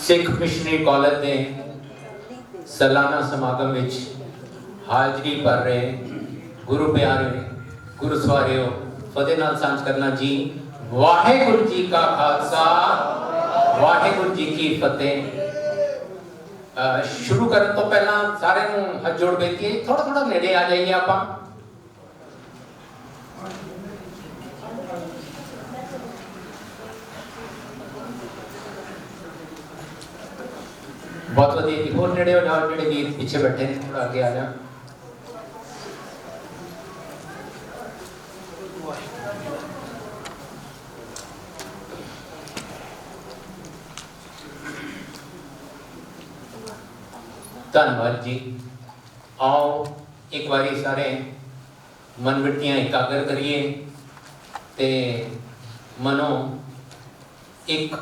Sikh missionary college के सालाना समागम विच हाजरी भर रहे गुरु प्यारे गुरु सवारियो फतेह नाल सांझ करना जी। वाहेगुरु जी का खालसा वाहेगुरु जी की फतेह। शुरू करने तो पहला सारे हाथ जोड़ बेनती है थोड़ा थोड़ा नेड़े आ जाइए आप। बहुत वधिया जी, होर नेड़े हो जाओ, जेडे वीर पीछे बैठे हैं थोड़ा आगे आ जाओ। धन्यवाद जी। आओ एक बारी सारे मन वृत्तियां एकाग्र करिए ते मनो एक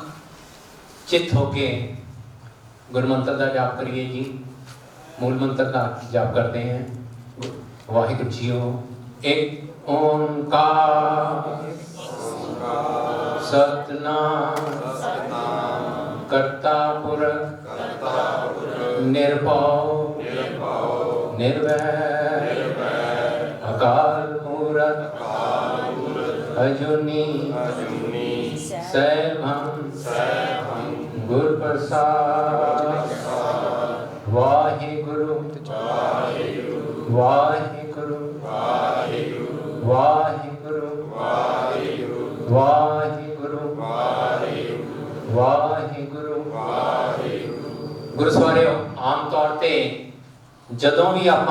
चित होके गुरु मंत्र का जाप करिए जी। मूल मंत्र का जाप करते हैं। वाहिगुरु जीओ एक ओंकार सतनाम करता पुरख निर्भव निर्वैर अकाल मूरत अजूनी सैभं गुरु प्रसाद वाहिगुरु वाहिगुरु वाहिगुरु वाहिगुरु वाहिगुरु। गुरु सवारियो आम तौर पे जदों भी आप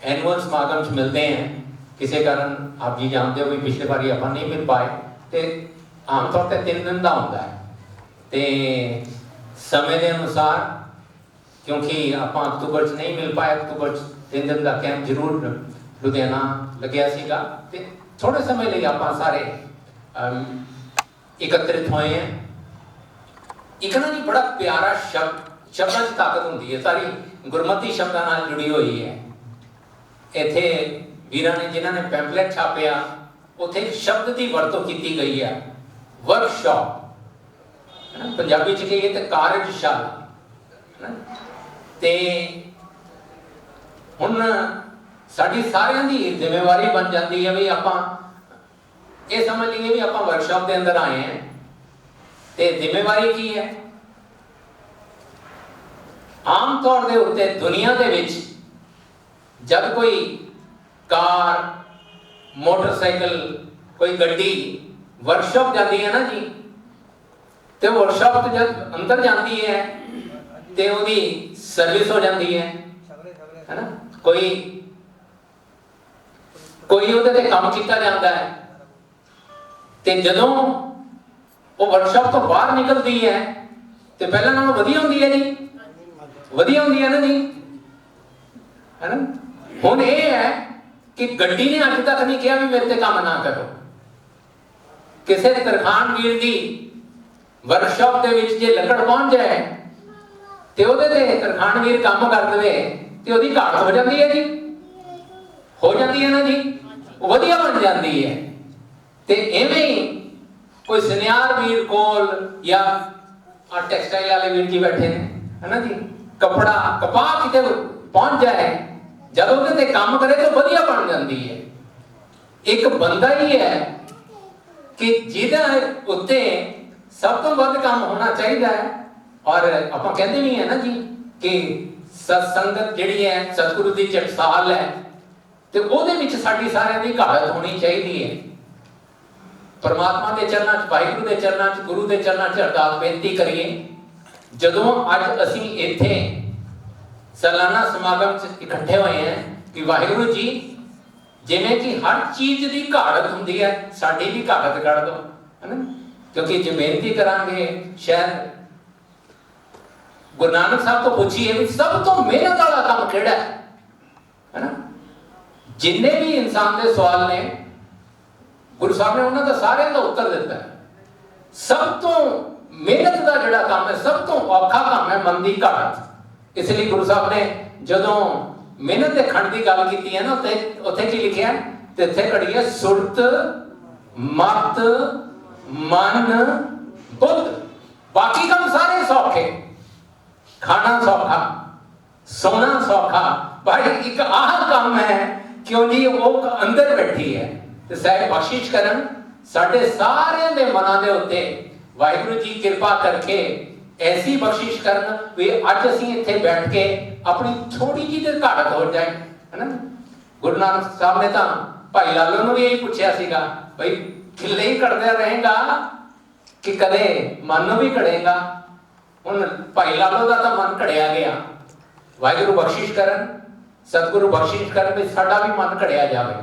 एनुअल समागम च मिलते हैं किसी कारण आप जी जानते हो भी पिछले बारी आप नहीं मिल पाए तो आम तौर पर 3 दिन का होता है ते समय के अनुसार क्योंकि आप अक्तूबर च नहीं मिल पाए, अक्तूबर 3 दिन का कैंप जरूर लुधियाना लग्या सीगा ते थोड़े समय लिए आप सारे एकत्रित हुए हैं। एक ना जी बड़ा प्यारा शब्द शब्दां च ताकत होंदी है, सारी गुरमती शब्दां नाल जुड़ी हुई है। इत्थे वीरां ने जिन्हां ने पैंपलेट छापिया उत्थे एक शब्द की वरतों की गई है वर्कशॉप। पंजाबी च कहिए तो कार्यशाला ते हुण साडी सारियां दी जिम्मेवारी बन जाती है भी आपां ये समझ लीए भी आपां वर्कशॉप के अंदर आए हैं ते जिम्मेवारी की है। आम तौर के उत्ते दुनिया दे विच जब कोई कार मोटरसाइकिल कोई गड्डी वर्कशॉप जाती है ना जी तो वर्कशॉप जब अंदर जाती है तो उसकी सर्विस हो जाती है ना, कोई कोई उहदे ते काम किया जाता है तो जदों वो वर्कशॉप तो बाहर निकलती है तो पहले नालों वधिया होंदी है जी, वधिया होंदी है ना जी, है ना। हुण ये है कि गड्डी ने अज तक नहीं कहा भी मेरे ते काम ना करो। किसी तरखान वीर की वर्कशॉप के विच जे लकड़ पहुंच जाए तो वो तरखान वीर काम कर दे तो वो घाट हो जाती है जी, हो जाती है ना जी, वधिया बन जाती है। तो इवें ही कोई सुनियार वीर कोल या टैक्सटाइल वाले वीर जी बैठे हैं है ना जी, कपड़ा कपा किते पहुंच जाए जब वो काम करे तो वधिया बन जाती है। एक बंदा ही है कि जिहदे उत्ते सब तो वध काम होना चाहिए है। और आप कहते भी है ना जी कि सत्संगत जिहड़ी है सतगुरु की टकसाल है तो ਉਹਦੇ ਵਿੱਚ ਸਾਡੀ ਸਾਰਿਆਂ ਦੀ ਘਾਟ होनी चाहिए है। परमात्मा के चरणों च वाहिगुरु के चरणों च गुरु के चरणों च अरदास बेनती करिए जदों अज असीं इत्थे सालाना समागम च इकट्ठे हुए हैं कि वाहिगुरु जी जिवें कि हर चीज की घाट होंदी है साडी भी घाट कर दो है ना, क्योंकि जो बेनती करांगे शायद गुरु नानक साहब तो पूछिए भी सब तो मेहनत वाला काम किहड़ा है ना। जिन्ने भी इंसान के सवाल ने गुरु साहब ने उन्होंने सारे का उत्तर दिता है। सब तो मेहनत का जिहड़ा काम है सब तो औखा काम है मन की घाट। इसलिए गुरु साहब ने जदों मेहनत के खंड की गल की है ना उत्थे की लिखिया ते इत्थे घड़ी है सुरत मत मन बुद्ध बाकी काम सारे सौखे, खाना सौखा, सोना सौखा, भाई एक आह काम है क्यों जी वो अंदर बैठी है। तो साहब बख्शिश करन साडे सारे दे मनां दे उत्ते वाहिगुरू जी कृपा करके ऐसी बख्शिश करन भी अज असीं इत्थे बैठ के अपनी थोड़ी जी ते घाट हो जाए, है ना। गुरु नानक साहब ने तो भाई लालो नूं भी यही पूछया सीगा, भाई खिले ही कटदा रहेगा कि कदे मन नूं भी कड़ेगा। हुण भाई लालो दा तां मन कड़िया गया, वाहिगुरू बख्शिश करन, सतगुरु बख्शिश करन भी साडा भी मन कड़िया जावे।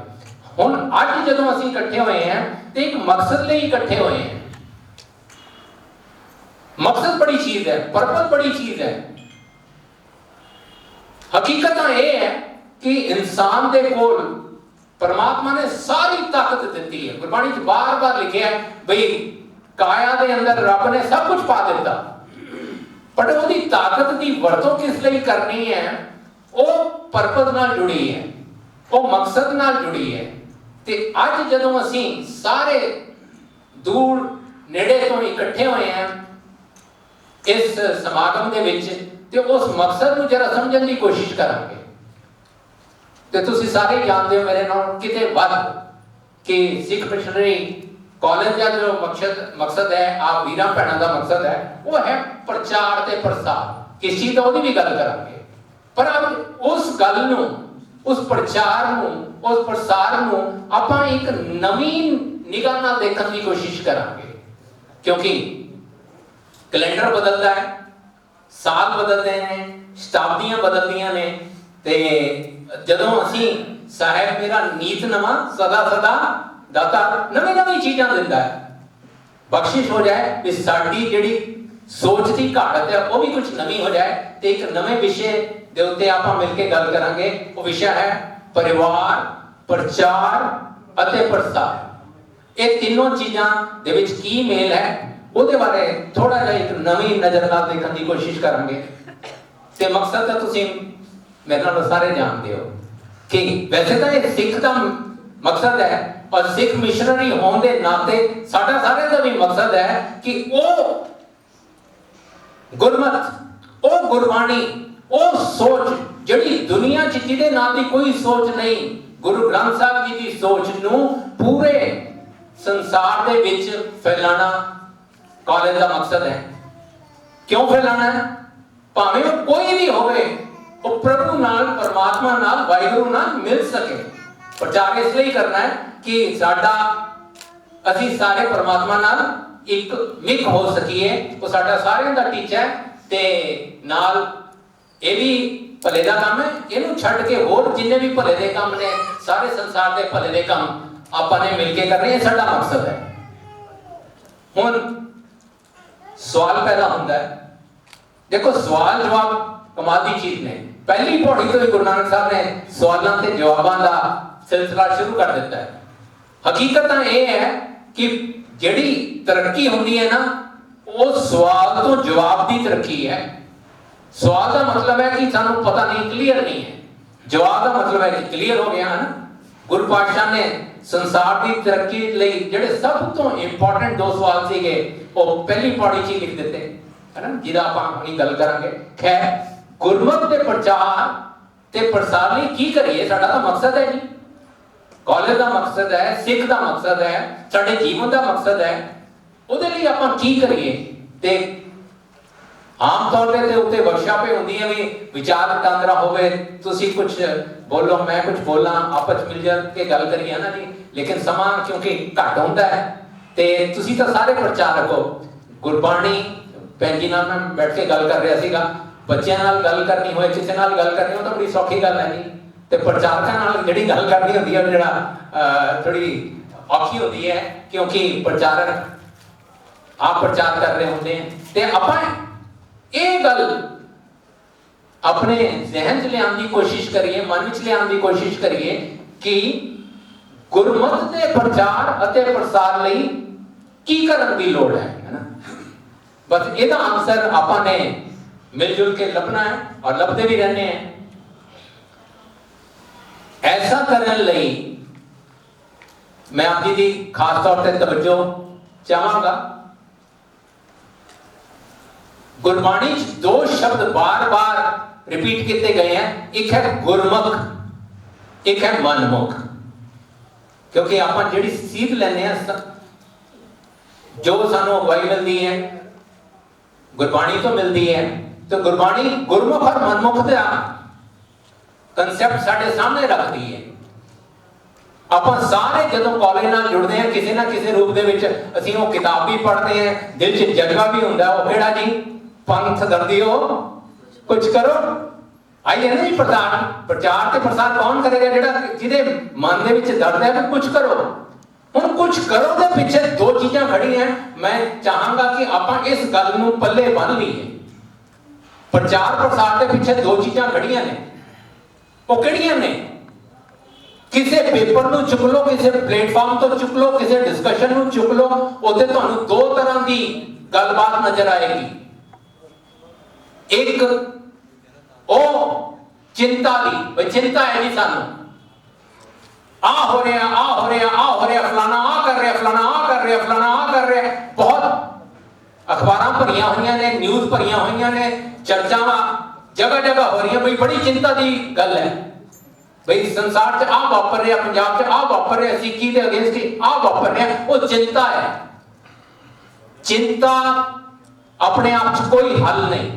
हुण अज जदों असीं इकट्ठे होए हैं ते एक मकसद लई इकट्ठे होए हैं। मकसद बड़ी चीज है, पर्पस बड़ी चीज है। हकीकत यह है कि इंसान दे कोल परमात्मा ने सारी ताकत दी है। गुरबाणी च बार बार लिखा है भाई काया दे अंदर रब ने सब कुछ पा दिता, पर उसकी ताकत की वरतों किस लिए करनी है, वो परपस नाल जुड़ी है, वो मकसद नाल जुड़ी है। ते अज जदों असीं सारे दूर नेड़े तो इकट्ठे हुए हैं इस समागम दे विच, ते उस मकसद नूं जरा समझण दी कोशिश करांगे। ते तुसीं सारे जानदे हो मेरे नाल किते वध कि सिख मिशनरी कॉलेज का जो मकसद है, आप वीरां भैणां दा मकसद है, वो है प्रचार ते प्रसार। किस चीज़ दा ओहदी भी गल करांगे, पर अब उस गल नूं, उस प्रचार नूं, उस प्रसार नूं आपां एक नवीं निगाह नाल देखण दी कोशिश करांगे। क्योंकि कैलेंडर बदलता है, साल बदलते हैं, शताब्दियां बदलदियां ने, ते जदों असीं साहिब मेरा नीत नवा सदा सदा दाता नवी नवी चीज़ां दिंदा है, बख्शिश हो जाए कि साडी जिहड़ी सोच की घाट है वो भी कुछ नवी हो जाए। तो एक नवे विषय के उत्ते आपां मिल के गल करांगे। वो विषय है परिवार, प्रचार अते प्रसार। ये तीनों चीज़ां दे विच की मेल है, ਉਹਦੇ बारे थोड़ा जिहा एक नवी नज़र नाल देखण की कोशिश करांगे। ते मकसद तो तुसीं मेरे नाल सारे जानते हो कि वैसे तो ये सिख का मकसद है, और सिख मिशनरी होने के नाते साडा सारे का भी मकसद है कि वो गुरमत, वो गुरबाणी, वो सोच जिहड़ी दुनिया च जिहदे नाल दी कोई सोच नहीं, गुरु ग्रंथ साहब जी की सोच नूं पूरे संसार दे विच फैलाना कॉलेज का मकसद है। क्यों फैलाना है? भावें वो कोई भी होवे, वो प्रभु नाल, परमात्मा नाल, वाहिगुरू नाल मिल सके। प्रचार इसलिए करना है कि साडा असीं सारे परमात्मा नाल एक मिक हो सकीए। वो साडा सारिਆਂ ਦਾ टीचा है। ते नाल ये भी भले का काम है, इनू छड्ड के होर जिन्ने भी भले दे काम ने, सारे संसार के भले दे काम आपां ने मिल के करने, ये साडा मकसद है। हुण सवाल पैदा होता है, देखो सवाल जवाब कमाल की चीज ने। पहली पौड़ी तो गुरु नानक साहब ने सवालों के जवाबों का सिलसिला शुरू कर दिता है। हकीकत यह है कि जिहड़ी तरक्की होती है ना, वो सवाल तो जवाब की तरक्की है। सवाल का मतलब है कि सानू पता नहीं, क्लीयर नहीं है। जवाब का मतलब है कि क्लीयर हो गया है ना। गुरु पातशाह ने संसार की तरक्की लई जिहड़े सब तो इंपॉर्टेंट 2 सवाल सीगे, वो पहली पौड़ी च लिख दिते है ना, जिहदा आपां हुणी गल करांगे। खैर, गुरमत दे प्रचार ते प्रसार लई की करिए, साडा तां मकसद है जी। कॉलेज का मकसद है, सिख का मकसद है, साडे जीवन का मकसद है। उहदे लई आपां की करिए? ते आम तौर पे उत्ते वर्कशॉपें होंदियां भी विचार वटांदरा होवे, तुसी कुछ बोलो, मैं कुछ बोला, आपस मिल जा के गल करिए ना जी। लेकिन समा क्योंकि घट होंदा है, ते तुसी तो सारे प्रचार रखो। गुरबाणी भैन जी नाल मैं बैठ के गल कर रहा सीगा, बच्चों नाल गल करनी होए, किसी नाल गल करनी हो तो बड़ी सौखी गल है जी। ते प्रचारकां नाल जिहड़ी गल करनी होंदी है जिहड़ा थोड़ी औखी होती है, क्योंकि प्रचारक आप प्रचार कर रहे होंदे हैं। ते आपां ये गल अपने जहन च लियाउण दी कोशिश करिए, मन च लियाउण दी कोशिश करिए कि गुरमत दे प्रचार अते प्रसार लई की करन दी लोड़ है ना। बस इसदा आंसर आपां ने मिलजुल के लभना है और लभदे भी रहने हैं। ऐसा करन लई मैं आप जी की खास तौर पर तवज्जो चाहांगा गुरबाणी दो शब्द बार बार रिपीट किए गए हैं, एक है गुरमुख, एक है मनमुख। क्योंकि आप जी सीख लेने जो सानू अगवाई मिलती है गुरबाणी तो मिलती है, तो गुरबाणी गुरमुख और मनमुख का कंसैप्ट साडे सामने रखती है। आप सारे जो कॉलेज नाल जुड़ते हैं किसी ना किसी रूप दे विच असीं वो किताब भी पढ़ते हैं, दिल च जज्बा भी हुंदा है, वो किहड़ा जी पंथ दर्दियो कुछ करो। आई है ना जी प्रचार ते प्रसार कौन करेगा, जिहड़ा जिहदे मन दे विच दर्द है कि कुछ करो। हुण कुछ करो दे पिछे दो चीज़ां खड़ी हैं। मैं चाहांगा कि आपां इस गल नूं पल्ले बन लईए। प्रचार प्रसार के पिछे दो चीज़ां खड़ियां ने, वो किहड़ियां ने? किसी पेपर नूं चुक लो, किसी प्लेटफॉर्म तो चुक लो, किसी डिस्कशन नूं चुक लो, उहदे तुहानूं दो तरह की गलबात नजर आएगी। एक ओ चिंता दी, भाई चिंता है जी सानू, आ हो रहा, आ हो रहा, आ हो रहा, फलाना आ कर रहा, फलाना आ कर रहा, फलाना आ कर रहा। बहुत अखबारां भरियां हुई ने, न्यूज़ भरियां हुई ने, चर्चावां जगह जगह हो रही, भाई बड़ी चिंता की गल है। भाई संसार च आ वापर रहा, पंजाब च आ वापर रहा, सिक्खी के अगेंस्ट आ वापर रहा, वो चिंता है। चिंता अपने आप च कोई हल नहीं,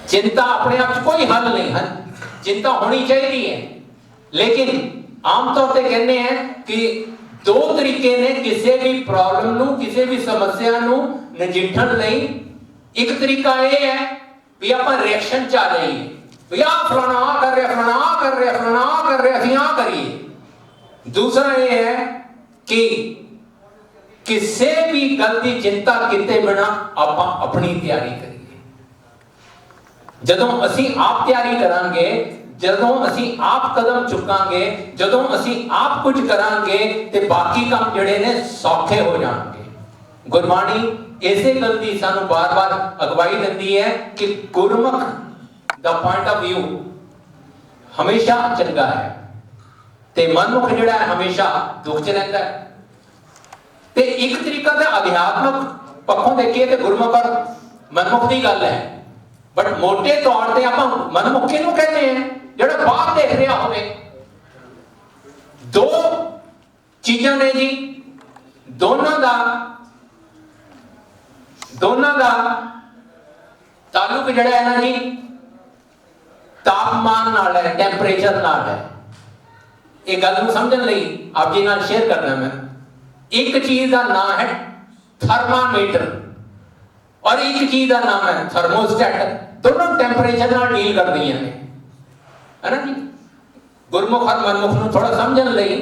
चिंता अपने आप च कोई हल नहीं है। चिंता होनी चाहिए है, लेकिन आमतौर पर कहने हैं कि दो तरीके ने किसी भी प्रॉब्लम नूं, किसी भी समस्या नूं नजिठण लई। एक तरीका यह है भी आप रिएक्शन च आ जाइए, भैया फलाना आ कर रहा, फलाना आ कर रहा, फलाना आ कर रहा, असीं आ करिए। दूसरा यह है कि किसी भी गल की चिंता किए बिना आप अपनी तैयारी करिए। जदों असीं आप तैयारी करांगे, जदों असीं आप कदम चुकांगे, जदों असीं आप कुछ करांगे, ते बाकी काम जिहड़े ने सौखे हो जाणगे। गुरबाणी इसे गल दी सानू बार बार अगवाई दिंदी है कि गुरमुख दा पॉइंट ऑफ व्यू हमेशा चंगा है, ते मनमुख जिहड़ा है हमेशा दुख च रहिंदा है। ते एक तरीका ते अध्यात्मक पक्षों देखिए तो गुरमुख और मनमुख की गल है, बट मोटे तौर पर आप मनमुख किहनूं कहते हैं? जिहड़ा बाहर देख रहा होवे। दो चीज़ां ने जी, दोनों दा ताल्लुक जिहड़ा है ना जी तापमान नाल है, टैंपरेचर नाल है। ये गल नूं समझण लई आप जी नाल शेयर करना मैं। एक चीज का नाम है थर्मामीटर और एक चीज का नाम है थर्मोस्टेट। दोनों टैंपरेचर नाल डील करदियां ने, है ना जी। गुरमुख और मनमुख नूं थोड़ा समझण लई,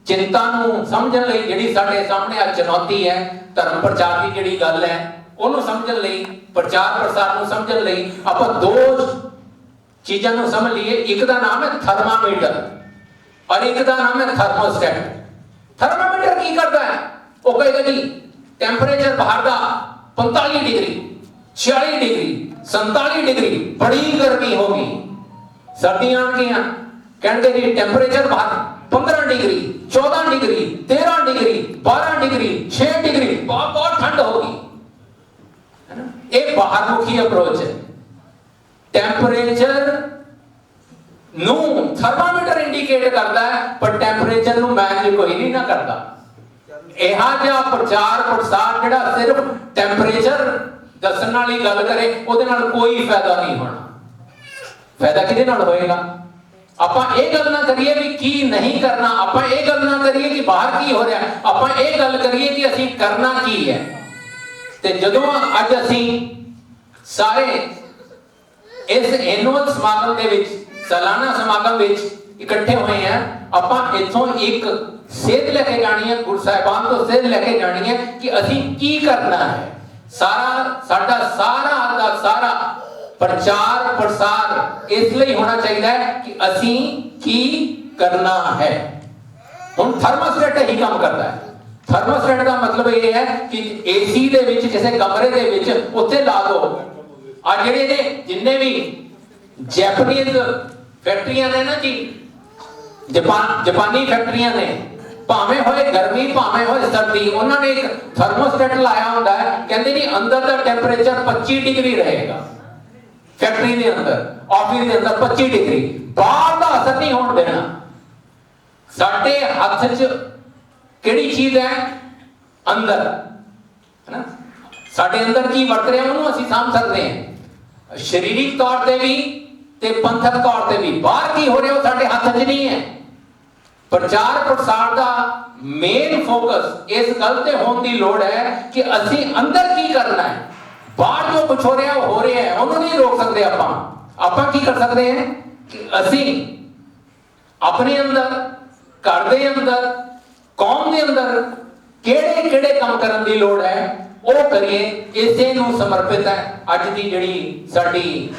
चिंता नूं समझण लई, जिहड़ी साडे सामने आ चुनौती है धर्म प्रचार की जिहड़ी गल है उहनूं समझण लई, प्रचार प्रसार नूं समझण लई आपां दो चीज़ां नूं समझ लीए। एक का नाम है थर्मामीटर और एक का नाम है थर्मोस्टेट। थर्मामीटर की करता है? वो कहेगा जी टैंपरेचर बाहर का 45 डिग्री, 46 डिग्री, 47 डिग्री, बड़ी गर्मी होगी। सर्दियां आनगियां, कहते जी टैंपरेचर बाहर 15 degree, 14 degree, 13 degree, 12 degree, 6 degree, बहुत ठंड होगी, है ना। एक बाहरमुखी अप्रोच है। टैंपरेचर नूं थर्मामीटर इंडिकेट करता है, पर टैंपरेचर नूं मैच कोई नहीं ना करता। इहा जिहा प्रचार प्रसार जिहड़ा सिर्फ टैंपरेचर दस्सण वाली गल करे, उहदे नाल कोई फायदा नहीं होना। फायदा किहदे नाल होएगा? आपां ये गल ना करिए भी की नहीं करना, आपां ये गल ना करिए कि बाहर की हो रहा, आपां ये गल करिए कि असीं करना की है। ते जदों अज असीं सारे इस एनुअल समागम दे विच, सालाना समागम विच इकट्ठे हुए हैं, आपां इत्थों एक सेध लेके जानी है, गुरु साहिबान तो सेध लेके जानी है कि असीं की करना है। साडा सारा प्रचार प्रसार इसलिए होना चाहिए कि असीं की करना है। हुण थर्मोस्टेट ही काम करता है। थर्मोस्टेट का मतलब ये है कि एसी दे विच किसी कमरे दे विच उत्थे ला दो। आ जिहड़े ने जिन्ने भी जैपनीज फैक्ट्रियां ने ना जी, जापानी फैक्ट्रियां ने, ਭਾਵੇਂ ਹੋਏ ਗਰਮੀ ਭਾਵੇਂ ਹੋਏ ਸਰਦੀ, ਉਹਨਾਂ ਨੇ ਇੱਕ ਥਰਮੋਸਟੇਟ ਲਾਇਆ ਹੁੰਦਾ ਹੈ, ਕਹਿੰਦੇ ਜੀ ਅੰਦਰ ਦਾ ਟੈਂਪਰੇਚਰ 25 ਡਿਗਰੀ ਰਹੇਗਾ। ਫੈਕਟਰੀ ਦੇ ਅੰਦਰ, ਆਫਿਸ ਦੇ ਅੰਦਰ 25 ਡਿਗਰੀ, ਬਾਹਰ ਦਾ ਅਸਰ ਨਹੀਂ ਹੋਣ ਦੇਣਾ। ਸਾਡੇ ਹੱਥ 'ਚ ਕਿਹੜੀ ਚੀਜ਼ ਹੈ? ਅੰਦਰ, ਹੈ ਨਾ। ਸਾਡੇ ਅੰਦਰ ਕੀ ਵਰਤ ਰਿਹਾ ਉਹਨੂੰ ਅਸੀਂ ਸਾਂਭ ਸਕਦੇ ਹਾਂ, ਸਰੀਰਕ ਤੌਰ ਤੇ ਵੀ ਤੇ ਪੰਥਕ ਤੌਰ ਤੇ ਵੀ। ਬਾਹਰ ਕੀ ਹੋ ਰਿਹਾ ਉਹ ਸਾਡੇ ਹੱਥ 'ਚ ਨਹੀਂ ਹੈ। ਪ੍ਰਚਾਰ ਪ੍ਰਸਾਰ ਦਾ ਮੇਨ ਫੋਕਸ ਇਸ ਗੱਲ ਤੇ ਹੋਣ ਦੀ ਲੋੜ ਹੈ ਕਿ ਅਸੀਂ ਅੰਦਰ ਕੀ ਕਰਨਾ ਹੈ। ਬਾਹਰ ਜੋ ਕੁਝ ਹੋ ਰਿਹਾ ਉਹ ਹੋ ਰਿਹਾ ਹੈ, ਉਹਨੂੰ ਨਹੀਂ ਰੋਕ ਸਕਦੇ ਆਪਾਂ। ਆਪਾਂ ਕੀ ਕਰ ਸਕਦੇ ਹਾਂ ਕਿ ਅਸੀਂ ਆਪਣੇ ਅੰਦਰ, ਘਰ ਦੇ ਅੰਦਰ, ਕੌਮ ਦੇ ਅੰਦਰ ਕਿਹੜੇ ਕਿਹੜੇ ਕੰਮ ਕਰਨ ਦੀ ਲੋੜ ਹੈ ਉਹ ਕਰੀਏ। ਇਸੇ ਨੂੰ ਸਮਰਪਿਤ ਹੈ ਅੱਜ ਦੀ ਜਿਹੜੀ ਸਾਡੀ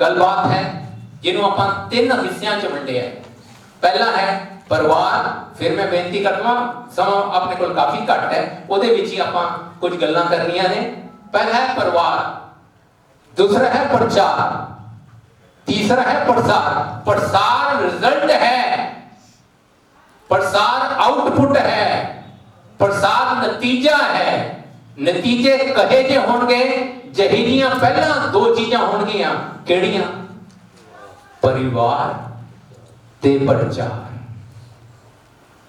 ਗੱਲਬਾਤ ਹੈ, ਜਿਹਨੂੰ ਆਪਾਂ 3 ਹਿੱਸਿਆਂ 'ਚ ਵੰਡਿਆ। ਪਹਿਲਾ ਹੈ ਪਰਿਵਾਰ, ਫਿਰ ਮੈਂ ਬੇਨਤੀ ਕਰਦਾ, ਸਮਾਂ ਆਪਣੇ ਕੋਲ ਕਾਫੀ ਘੱਟ ਹੈ, ਉਹਦੇ ਵਿੱਚ ਹੀ ਆਪਾਂ ਕੁਝ ਗੱਲਾਂ ਕਰਨੀਆਂ ਨੇ। ਪਹਿਲਾ ਹੈ ਪਰਿਵਾਰ, ਦੂਸਰਾ ਹੈ ਪ੍ਰਚਾਰ, तीसरा है प्रसार। प्रसार रिजल्ट है, प्रसार आउटपुट है, प्रसार नतीजा है। नतीजे कहे जे होंगे जहीरियां पहला 2 चीजां होंगियां, केड़ियां? परिवार ते प्रचार।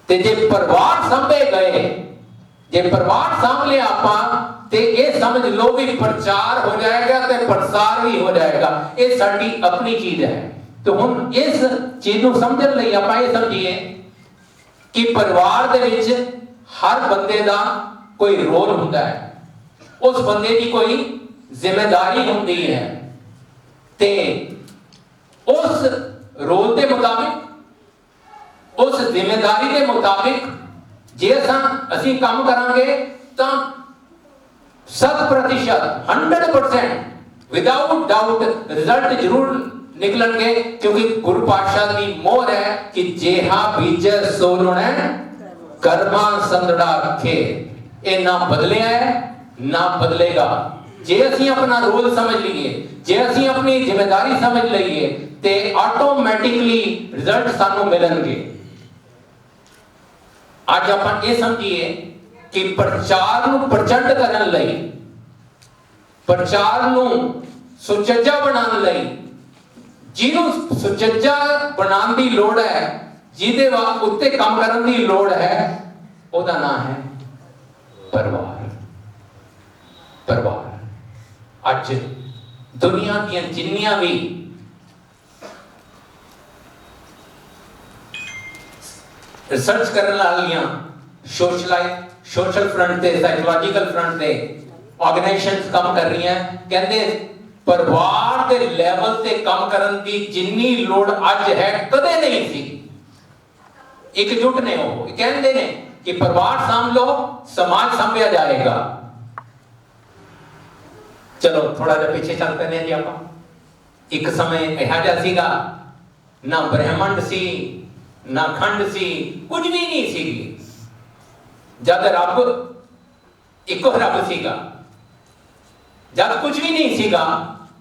ते जे परिवार संभे गए, जे परिवार सांभ लिया आपां ते ये समझ लो भी प्रचार हो जाएगा ते प्रसार भी हो जाएगा। ये साडी अपनी चीज है। तो हुण इस चीज नूं समझण लई आपां ये समझिए कि परिवार दे विच हर बंदे दा कोई रोल हुंदा है, उस बंदे की कोई जिम्मेदारी हुंदी है। ते उस रोल के मुताबिक, उस जिम्मेदारी के मुताबिक जे असीं काम करांगे तां 100% 100% विदाउट डाउट रिजल्ट जरूर निकलेंगे, क्योंकि गुरु पातशाह की मोहर है कि जेहा बीजे सो रुणे कर्मा संदड़ा खे। ये ना बदलिया है ना बदलेगा। जे असीं अपना रोल समझ लीए, जे असीं अपनी जिम्मेदारी समझ लईए ते ऑटोमैटिकली रिजल्ट सानू मिलणगे। आज आपां ये समझिए कि प्रचार नूं प्रचंड करन लई, प्रचार नूं सुचज्जा बनाउण लई, जिहनूं सुचज्जा बनाउण दी लोड़ है, जिहदे उत्ते काम करन दी लोड़ है, ओहदा नाम है परिवार। परिवार अज दुनिया दी जिन्नियां भी रिसर्च करने वालियां सोशल फ्रंट ते, साइकोलॉजिकल फ्रंट ते ऑर्गेनाइजेशंस काम कर रही हैं, कहते परिवार के लेवल ते काम करन दी जिन्नी लोड़ अज है कदे नहीं सी। एकजुट ने हो कहते ने कि परिवार सांभ लो, समाज सांभया जाएगा। चलो थोड़ा जिहा पीछे चल पैंदे जी आपां। एक समय इहा जिहा सीगा, ना ब्रह्मंड सी ना खंड सी, कुछ भी नहीं सी। जब रब इको रब सीगा, जब कुछ भी नहीं सीगा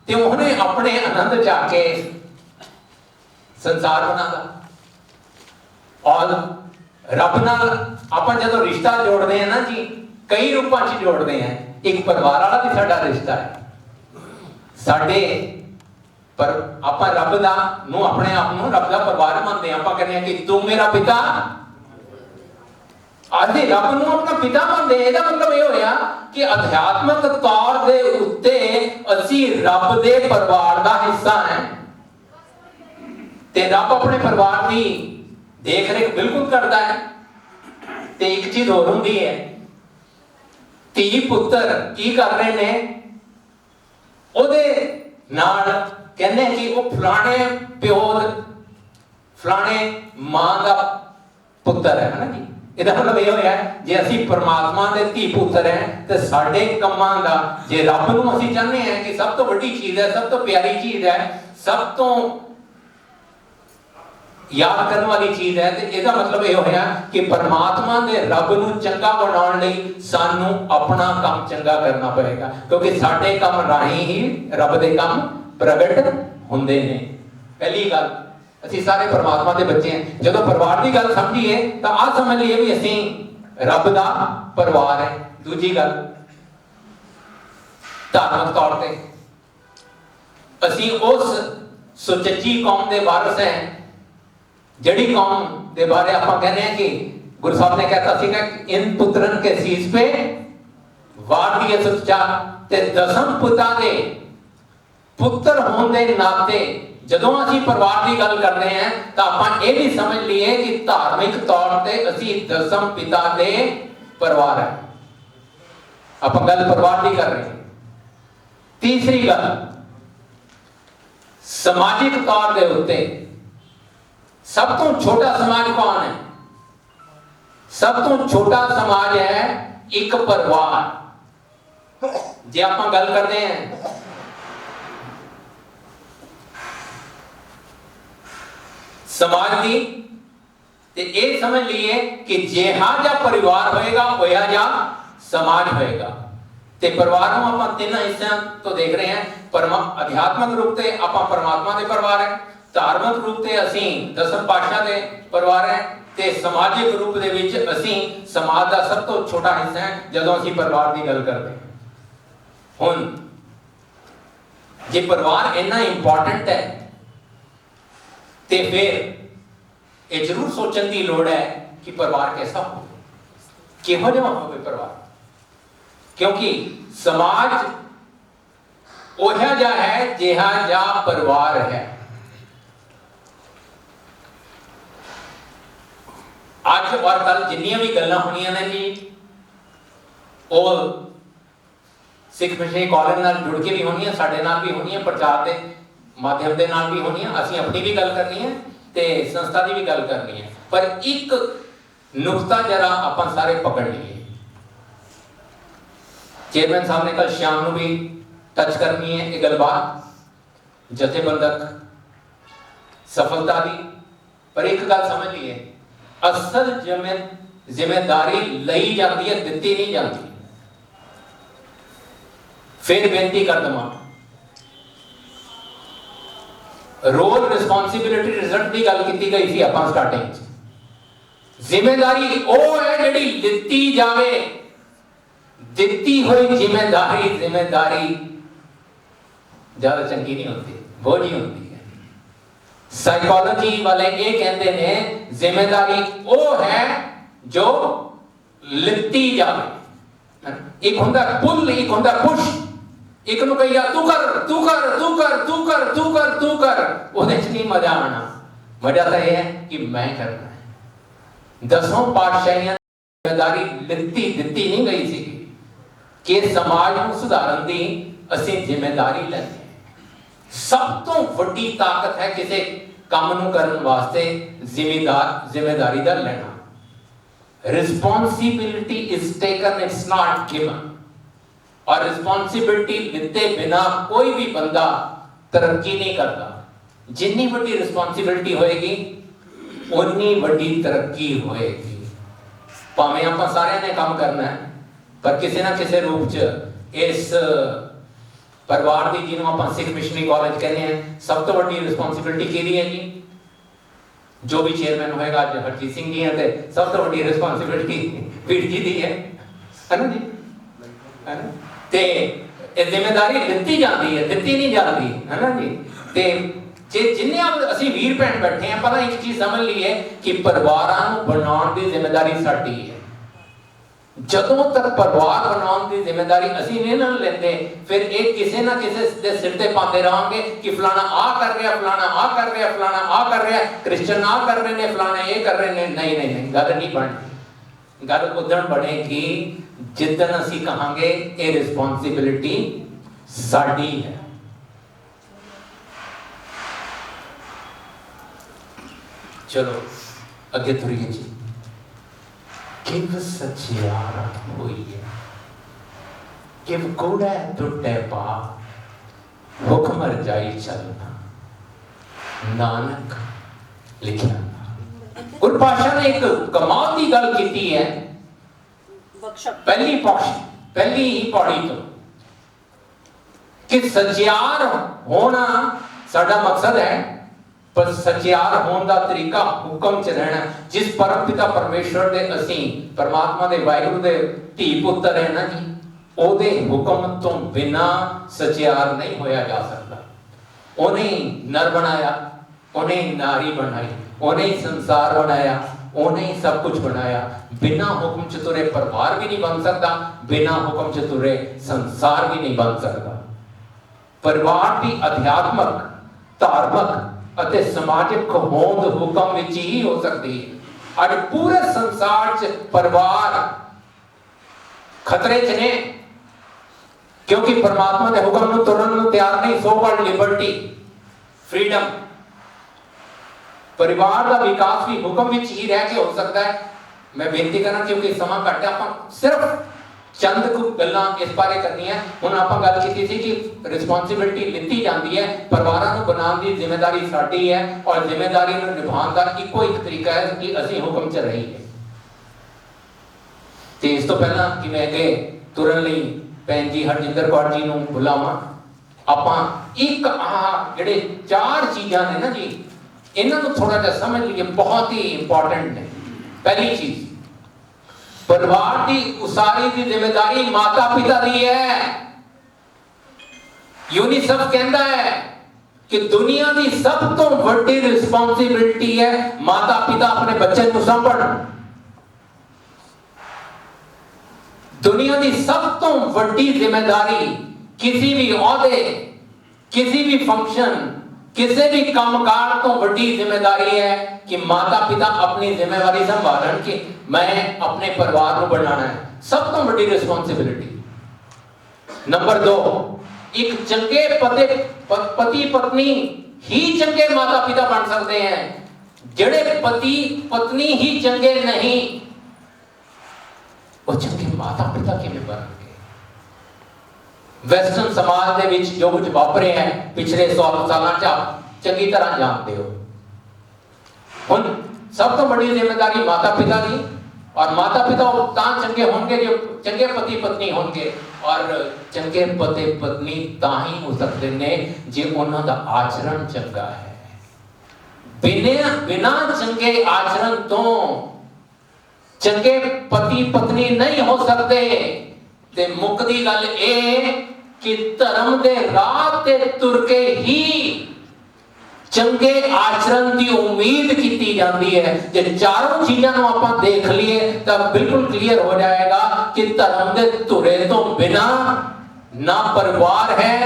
ते उन्हें अपने आनंद जाके संसार बनाया। और रब नाल आपां जदों रिश्ता जोड़ते हैं ना जी, कई रूपों च जोड़ते हैं। एक परिवार वाला भी साडा रिश्ता है। साडे पर आपां रब दा नूं अपने आप नूं रब दा परिवार मानते हैं। आपां कहने कि तू मेरा पिता, असीं रब नूं अपना पिता मानते हैं। ਇਹਦਾ मतलब ਇਹ ਹੋਇਆ कि अध्यात्मक तौर ਦੇ ਉੱਤੇ ਅਸੀਂ रब ਦੇ ਪਰਿਵਾਰ ਦਾ ਹਿੱਸਾ ਹੈ ਤੇ रब ਆਪਣੇ ਪਰਿਵਾਰ ਦੀ ਦੇਖ ਰੇਖ ਬਿਲਕੁਲ ਕਰਦਾ ਹੈ। ਤੇ ਇੱਕ ਚੀਜ਼ ਹੋਰ ਹੁੰਦੀ ਹੈ, ਧੀ ਪੁੱਤਰ ਕੀ ਕਰ ਰਹੇ ਨੇ, ਉਹਦੇ ਨਾਲ ਕਹਿੰਦੇ ਕਿ ਉਹ ਫਲਾਣੇ ਪਿਓ ਫਲਾਣੇ ਮਾਂ ਦਾ ਪੁੱਤਰ ਹੈ ਨਾ ਜੀ। ਇਹਦਾ मतलब ਇਹ ਹੋਇਆ ਜੇ ਅਸੀਂ ਪਰਮਾਤਮਾ ਦੇ ਧੀ ਪੁੱਤਰ ਹੈ ਤੇ ਸਾਡੇ ਕੰਮਾਂ ਦਾ, ਜੇ ਰੱਬ ਨੂੰ ਅਸੀਂ ਚਾਹੁੰਦੇ ਹਾਂ ਕਿ ਸਭ ਤੋਂ ਵੱਡੀ ਚੀਜ਼ ਹੈ, ਸਭ ਤੋਂ ਪਿਆਰੀ ਚੀਜ਼ ਹੈ, ਸਭ ਤੋਂ याद करने वाली चीज है, तो इसका मतलब यह होया कि परमात्मा ने रब नूं चंगा बनाउण लई सानू अपना काम चंगा करना पड़ेगा, क्योंकि साडे काम राही ही रब दे काम प्रगट हुंदे ने। पहली गल ਅਸੀਂ ਸਾਰੇ ਪਰਮਾਤਮਾ ਦੇ ਬੱਚੇ ਹਾਂ। ਜਦੋਂ ਪਰਿਵਾਰ ਦੀ ਗੱਲ ਸਮਝੀਏ ਤਾਂ ਆਹ ਸਮਝ ਲਈਏ ਵੀ ਅਸੀਂ ਰੱਬ ਦਾ ਪਰਿਵਾਰ ਹੈ। ਦੂਜੀ ਗੱਲ, ਧਾਰਮਿਕ ਤੌਰ ਤੇ ਅਸੀਂ ਉਸ ਸੁਚੱਜੀ ਕੌਮ ਦੇ ਵਾਰਿਸ ਹੈ ਜਿਹੜੀ ਕੌਮ ਦੇ ਬਾਰੇ ਆਪਾਂ ਕਹਿੰਦੇ ਹਾਂ ਕਿ ਗੁਰੂ ਸਾਹਿਬ ਨੇ ਕਹਿਤਾ ਸੀ ਕਿ ਇਨ ਪੁੱਤਰਨ ਕੇ ਸੀਸ ਪੇ ਵਾਰ ਦੀ ਸੱਚਾ। ਤੇ ਦਸਮ ਪਿਤਾ ਦੇ ਪੁੱਤਰ ਹੋਣ ਦੇ ਨਾਤੇ ਜਦੋਂ ਅਸੀਂ ਪਰਿਵਾਰ ਦੀ ਗੱਲ ਕਰਦੇ ਹਾਂ ਤਾਂ ਆਪਾਂ ਇਹ ਵੀ ਸਮਝ ਲਈਏ ਕਿ ਧਾਰਮਿਕ ਤੌਰ ਤੇ ਅਸੀਂ ਦਸਮ ਪਿਤਾ ਦੇ ਪਰਿਵਾਰ ਹੈ। ਆਪਾਂ ਗੱਲ ਪਰਿਵਾਰ ਦੀ ਕਰ ਰਹੇ ਹਾਂ। ਤੀਸਰੀ ਗੱਲ, ਸਮਾਜਿਕ ਤੌਰ ਦੇ ਉੱਤੇ ਸਭ ਤੋਂ ਛੋਟਾ ਸਮਾਜ ਕੌਣ ਹੈ? ਸਭ ਤੋਂ ਛੋਟਾ ਸਮਾਜ ਹੈ ਇੱਕ ਪਰਿਵਾਰ। ਜੇ ਆਪਾਂ ਗੱਲ ਕਰਦੇ ਹਾਂ ਸਮਾਜ ਦੀ ਤੇ ਇਹ ਸਮਝ ਲਈਏ ਕਿ ਜਿਹਾ ਜਿਹਾ ਪਰਿਵਾਰ ਹੋਏਗਾ ਹੋਇਆ ਜਿਹਾ ਸਮਾਜ ਹੋਏਗਾ। ਤੇ ਪਰਿਵਾਰ ਨੂੰ ਆਪਾਂ ਤਿੰਨ ਹਿੱਸਿਆਂ ਤੋਂ ਦੇਖ ਰਹੇ ਹਾਂ। ਅਧਿਆਤਮਿਕ ਰੂਪ ਤੇ ਆਪਾਂ ਪਰਮਾਤਮਾ ਦੇ ਪਰਿਵਾਰ ਹੈ, ਧਾਰਮਿਕ ਰੂਪ ਤੇ ਅਸੀਂ ਦਸਮ ਪਾਤਸ਼ਾਹ ਦੇ ਪਰਿਵਾਰ ਹੈ, ਤੇ ਸਮਾਜਿਕ ਰੂਪ ਦੇ ਵਿੱਚ ਅਸੀਂ ਸਮਾਜ ਦਾ ਸਭ ਤੋਂ ਛੋਟਾ ਹਿੱਸਾ ਹੈ ਜਦੋਂ ਅਸੀਂ ਪਰਿਵਾਰ ਦੀ ਗੱਲ ਕਰਦੇ ਹਾਂ। ਹੁਣ ਜੇ ਪਰਿਵਾਰ ਇੰਨਾ ਇੰਪੋਰਟੈਂਟ ਹੈ ਤੇ ਫਿਰ ਇਹ ਜ਼ਰੂਰ ਸੋਚਣ ਦੀ ਲੋੜ ਹੈ ਕਿ ਪਰਿਵਾਰ कैसा हो, ਕਿਹੋ ਜਿਹਾ ਹੋਵੇ ਪਰਿਵਾਰ। ਕਿਉਂਕਿ ਸਮਾਜ ਉਹ ਜਿਹਾ ਹੈ ਜਿਹਾ ਜਿਹਾ ਪਰਿਵਾਰ ਹੈ। ਅੱਜ ਔਰ ਕੱਲ ਜਿੰਨੀਆਂ ਵੀ ਗੱਲਾਂ ਹੋਣੀਆਂ ਨੇ ਜੀ ਉਹ ਸਿੱਖ ਮਿਸ਼ਨਰੀ ਕਾਲਜ ਨਾਲ ਜੁੜ ਕੇ ਵੀ ਹੋਣੀਆਂ, ਸਾਡੇ ਨਾਲ ਵੀ ਹੋਣੀਆਂ, ਪ੍ਰਚਾਰ ਦੇ ਮਾਧਿਅਮ ਦੇ ਨਾਲ ਵੀ ਹੋਣੀਆਂ। ਅਸੀਂ ਆਪਣੀ ਵੀ ਗੱਲ ਕਰਨੀ ਹੈ ਤੇ ਸੰਸਥਾ ਦੀ ਵੀ ਗੱਲ ਕਰਨੀ ਹੈ। ਪਰ ਇੱਕ ਨੁਕਤਾ ਜਰਾ ਆਪਾਂ ਸਾਰੇ ਪਕੜ ਲਈਏ। ਚੇਅਰਮੈਨ ਸਾਹਿਬ ਨੇ ਕੱਲ ਸ਼ਾਮ ਨੂੰ ਵੀ ਟੱਚ ਕਰਨੀ ਹੈ ਇਹ ਗੱਲਬਾਤ ਜਥੇਬੰਦਕ ਸਫਲਤਾ ਦੀ। ਪਰ ਇੱਕ ਗੱਲ ਸਮਝ ਲਈਏ, ਅਸਲ ਜ਼ਿੰਮੇਦਾਰੀ ਲਈ ਜਾਂਦੀ ਹੈ, ਦਿੱਤੀ ਨਹੀਂ ਜਾਂਦੀ। फिर बेनती कर दवा, रोल रिस्पॉन्सिबिलिटी रिजल्ट की गल की गई थी अपन स्टार्टिंग। जिम्मेदारी वो है जिहड़ी दिती जावे, दिती हुई जिम्मेदारी ज्यादा चंगी नहीं होती, बोझी होती है। साइकोलॉजी वाले ये कहते हैं जिम्मेदारी वो है जो लिती जावे। एक हुंदा पुल, एक हुंदा पुश। एक नूं कहिया तू कर तू कर तू कर तू कर तू कर तू कर, ਉਹਦੇ ਚ ਨਹੀਂ ਮਜ਼ਾ ਆਣਾ। ਮਜ਼ਾ ਤਾਂ ਇਹ ਹੈ ਕਿ ਮੈਂ ਕਰਨਾ ਹੈ। ਦਸੋਂ ਪਾਤਸ਼ਾਹੀਆਂ ਦੀ ਜ਼ਿੰਮੇਵਾਰੀ ਦਿੱਤੀ ਨਹੀਂ ਗਈ ਸੀ ਕਿ ਸਮਾਜ ਨੂੰ ਸੁਧਾਰਨ ਦੀ ਅਸੀਂ ਜ਼ਿੰਮੇਵਾਰੀ ਲੈਂਦੇ ਹਾਂ। ਸਭ ਤੋਂ ਵੱਡੀ ਤਾਕਤ ਹੈ ਕਿਸੇ ਕੰਮ ਨੂੰ ਕਰਨ ਵਾਸਤੇ ਜ਼ਿੰਮੇਵਾਰੀ ਦਾ ਲੈਣਾ। Responsibility is taken, it's not given. और रिस्पॉन्सिबिलिटी लिते बिना कोई भी बंदा तरक्की नहीं करता। जिन्नी बड़ी रिस्पॉन्सिबिलिटी होएगी उन्नी बड़ी तरक्की होएगी। भावें आपां सारिਆਂ ने काम करना है पर किसी ना किसी रूप च इस परिवार की जिन्हों आपां सिख मिशनरी कॉलेज कहते हैं सब तो बड़ी रिस्पॉन्सिबिलिटी किहदी है जी? जो भी चेयरमैन होएगा अज हरजीत सिंह जी है ते सब तो बड़ी रिस्पॉन्सिबिलिटी वीर जी दी है ना जी, है ना। ਤੇ ਇਹ ਜ਼ਿੰਮੇਵਾਰੀ ਦਿੱਤੀ ਜਾਂਦੀ ਹੈ, ਦਿੱਤੀ ਨਹੀਂ ਜਾਂਦੀ, ਹੈ ਨਾ ਜੀ। ਤੇ ਜੇ ਜਿੰਨੇ ਅਸੀਂ ਵੀਰ ਭੈਣ ਬੈਠੇ ਆ, ਪਹਿਲਾਂ ਇੱਕ ਚੀਜ਼ ਸਮਝ ਲਈਏ ਕਿ ਪਰਿਵਾਰਾਂ ਨੂੰ ਬਣਾਉਣ ਦੀ ਜ਼ਿੰਮੇਵਾਰੀ ਸਾਡੀ ਹੈ। ਜਦੋਂ ਤੱਕ ਪਰਿਵਾਰ ਬਣਾਉਣ ਦੀ ਜ਼ਿੰਮੇਵਾਰੀ ਅਸੀਂ ਨਹੀਂ ਨਾ ਲੈਂਦੇ, ਫਿਰ ਇਹ ਕਿਸੇ ਨਾ ਕਿਸੇ ਦੇ ਸਿਰ ਤੇ ਪਾਉਂਦੇ ਰਹਾਂਗੇ ਕਿ ਫਲਾਣਾ ਆ ਕਰ ਰਿਹਾ, ਫਲਾਣਾ ਆ ਕਰ ਰਿਹਾ, ਫਲਾਣਾ ਆ ਕਰ ਰਿਹਾ, ਕ੍ਰਿਸਚਨ ਆ ਕਰ ਰਹੇ ਨੇ, ਫਲਾਣਾ ਇਹ ਕਰ ਰਹੇ ਨੇ। ਨਹੀਂ ਨਹੀਂ ਨਹੀਂ, ਗੱਲ ਨਹੀਂ ਬਣਦੀ। ਗੱਲ ਉਦੋਂ ਬਣੇਗੀ ਜਿੱਦਣ ਅਸੀਂ ਕਹਾਂਗੇ ਇਹ ਰਿਸਪੌਂਸਿਬਿਲਿਟੀ ਸਾਡੀ ਹੈ। ਚਲੋ ਅੱਗੇ ਤੁਰੀਏ ਜੀ। ਕਿਵ ਸਚਿਆਰ ਹੋਈ ਹੈ, ਕਿਵ ਕੋੜਾ ਟੁੱਟੇ ਪਾ, ਹੁਕਮ ਰਜਾਈ ਚੱਲਣਾ, ਨਾਨਕ ਲਿਖਿਆ। ਗੁਰੂ ਪਾਤਸ਼ਾਹ ਨੇ ਇੱਕ ਕਮਾਲ ਦੀ ਗੱਲ ਕੀਤੀ ਹੈ ਪਹਿਲੀ ਹੀ ਪੌੜੀ ਤੋਂ ਕਿ ਸਚਿਆਰ ਹੋਣਾ ਸਾਡਾ ਮਕਸਦ ਹੈ। पर सचियार होने का तरीका हुक्म च रहना। जिस परम पिता परमेश्वर दे असी परमात्मा दे वाहिगुरू दे धी पुत्र है ना जी, ओदे हुक्म तो बिना सचियार नहीं होया जा सकता। उन्हें नर बनाया, उन्हें नारी बनाई, उन्हें संसार बनाया, उन्हें सब कुछ बनाया। बिना हुक्म च तुरे परिवार भी नहीं बन सकता, बिना हुक्म च तुरे संसार भी नहीं बन सकता। परिवार भी अध्यात्मक, धार्मिक ਅਤੇ ਸਮਾਜਿਕ ਹੋਂਦ ਹੁਕਮ ਵਿੱਚ ਹੀ ਹੋ ਸਕਦੀ ਹੈ। ਅੱਜ ਪੂਰੇ ਸੰਸਾਰ 'ਚ ਪਰਿਵਾਰ ਖਤਰੇ 'ਚ ਨੇ, ਕਿਉਂਕਿ ਪਰਮਾਤਮਾ ਦੇ ਹੁਕਮ ਨੂੰ ਤੁਰਨ ਨੂੰ ਤਿਆਰ ਨਹੀਂ। ਸੋ ਕਾਲਡ ਲਿਬਰਟੀ, ਫ੍ਰੀडम, ਪਰਿਵਾਰ ਦਾ ਵਿਕਾਸ ਵੀ ਹੁਕਮ ਵਿੱਚ ਹੀ ਰਹਿ ਕੇ ਹੋ ਸਕਦਾ ਹੈ। ਮੈਂ ਬੇਨਤੀ ਕਰਾਂ ਕਿਉਂਕਿ ਸਮਾਂ ਘੱਟ ਹੈ, ਆਪਾਂ ਸਿਰਫ चंद कुछ गल्लां इस बारे करनी है। हुण आपां गल कीती सी कि रिस्पोंसिबिलिटी लित्ती जाती है, परिवारां नूं बनाउण दी जिम्मेदारी साडी है और जिम्मेदारी नूं निभाउण दा इक्को एक तरीका है कि असीं हुकम च रहीए। ते इस तो पहला कि मैं अगे तुरन लई भैन जी हरजिंदर कौर जी नूं बुलावां, आपां एक जिहड़े चार चीज़ां ने ना जी, इन्हां नूं थोड़ा जिहा समझ लईए, बहुत ही इंपॉर्टेंट ने। पहली चीज़, परिवार की उसारी की जिम्मेदारी माता पिता की है। यूनिसेफ कहता है कि दुनिया की सब तो बड़ी रिस्पॉन्सिबिलिटी है माता पिता अपने बच्चे को संभल। दुनिया की सब तो बड़ी जिम्मेदारी किसी भी औहदे, किसी भी फंक्शन, किसी भी कामकाज तो बड़ी जिम्मेदारी है कि माता पिता अपनी जिम्मेवारी संभालन कि मैं अपने परिवार को बनाना है। सब तो बड़ी रिस्पॉन्सिबिलिटी। नंबर 2, एक चंगे पति पत्नी ही चंगे माता पिता बन सकते हैं। जेड़े पति पत्नी ही चंगे नहीं, वो चंगे माता पिता किवें बनणगे? वेस्टर्न समाज दे विच जो कुछ वापरे है पिछले 100 सालों च चंगी तरह जानते हो। हुण सब तो बड़ी जिम्मेदारी माता पिता की, और माता पिता तां चंगे होंगे जो चंगे पति पत्नी होंगे, और चंगे पति पत्नी तां ही हो सकते ने जे उन्हां दा आचरण चंगा है। बिना चंगे आचरण तो चंगे पति पत्नी नहीं हो सकते। ते मुक्ति गल ए कि धर्म दे राह ते तुर के ही चंगे आचरण की उम्मीद की जाती है। जे चारों चीजों को आपां देख लिए तो बिल्कुल क्लियर हो जाएगा कि धर्म दे तुरे तो बिना ना परिवार है,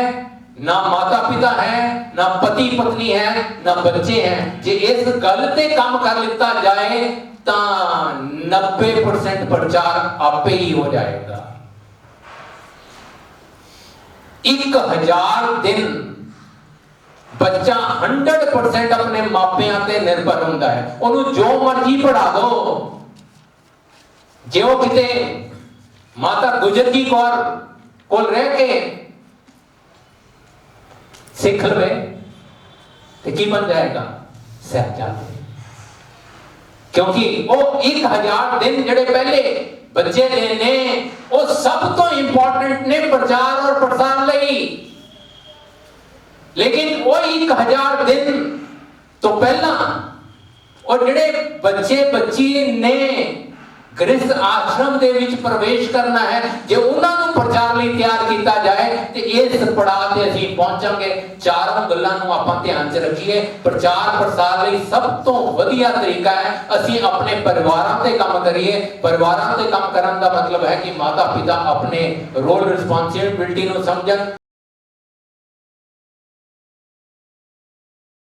ना माता पिता है, ना पति पत्नी है, ना बच्चे हैं। जे इस गल ते काम कर लिता जाए तो 90% प्रचार आपे ही हो जाएगा। 1000 दिन बच्चा 100% अपने मापियां ते निर्भर होता है। उन्होंने जो मर्जी पढ़ा दो, जो किते माता गुजर जी कौर को रह के सीख लवे तो की बन जाएगा? साहबजादे। क्योंकि वो 1000 दिन जड़े पहले बच्चे ने वो सब तो इंपॉर्टेंट ने प्रचार और प्रसार लई। लेकिन वो 1000 दिन तो पहला और जिहड़े बच्चे बच्ची ने गृहस्थ आश्रम दे विच प्रवेश करना है, जे उन्हां नूं प्रचार लई तैयार किया जाए तो इस पड़ाव ते असीं पहुंचांगे। चारों गल्लां नूं आपां ध्यान च रखीए। प्रचार प्रसार लई सब तो वधिया तरीका है असीं अपने परिवारां ते काम करिए। परिवारां ते काम करन दा मतलब है कि माता पिता अपने रोल रिस्पॉन्सिबिलिटी नूं समझण।